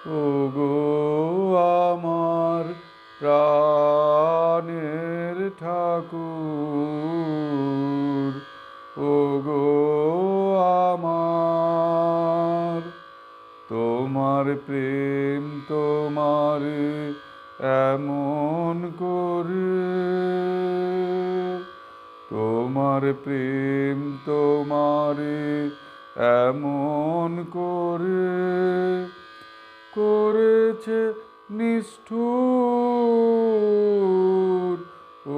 ওগো আমার প্রাণের ঠাকুর, ওগো আমার। তোমার প্রেম তোমারে এমন করে, তোমার প্রেম তোমারে এমন করে করেছে নিষ্ঠুর,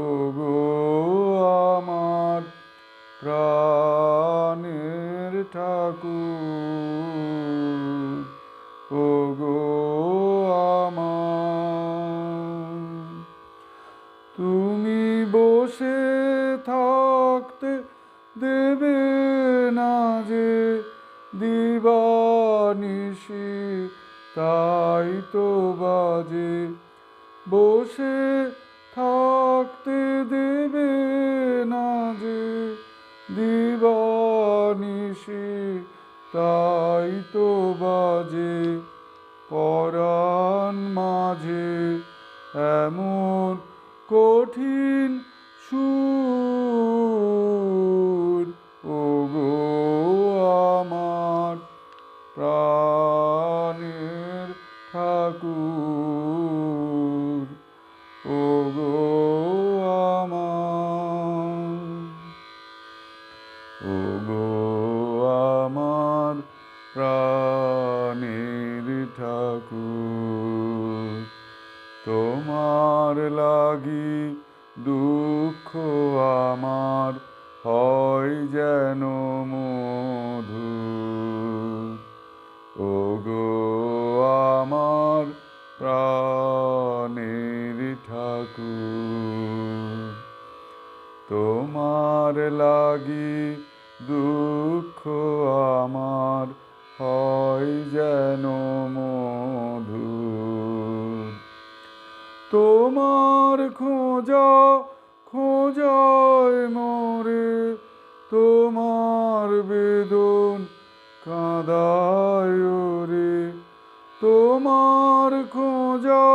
ওগো আমার প্রাণের ঠাকুর, ওগো আমার। তুমি বসে থাকতে দেবে না যে দিবানিশি, তাই তো বাজে। বসে থাকতে দেবে না যে দিবানিশি, তাই তো বাজে। পরাণ মাঝে এমন কঠিন সুর, ওগো আমার প্রাণের ঠাকুর, ওগো আমার, ওগো আমার প্রাণের ঠাকুর। তোমার লাগি দুঃখ আমার হয় যেন মধুর, ওগো আমার প্রাণের ঠাকুর। তোমার লাগি দুঃখ আমার হয় যেন মধুর। তোমার খোঁজা খোঁজায় মোরে, তোমার বেদন কাঁদায় রে। তোমার খোঁজা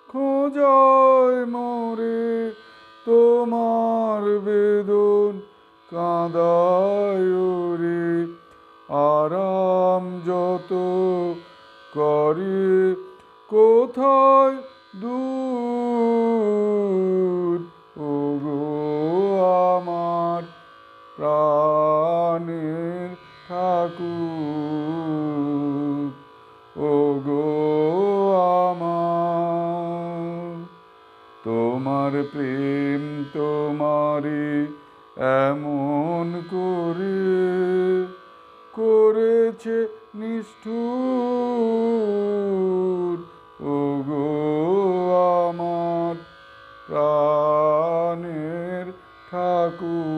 খোঁজায় মোরে, তোমার বেদন কাঁদায় রে। আরাম যত করে কোথায় দূর, ওগো আমার প্রাণের ঠাকুর, ওগো আমার। তোমার প্রেম তোমারে এমন করে করেছে নিষ্ঠুর, ওগো আমার প্রাণের ঠাকুর।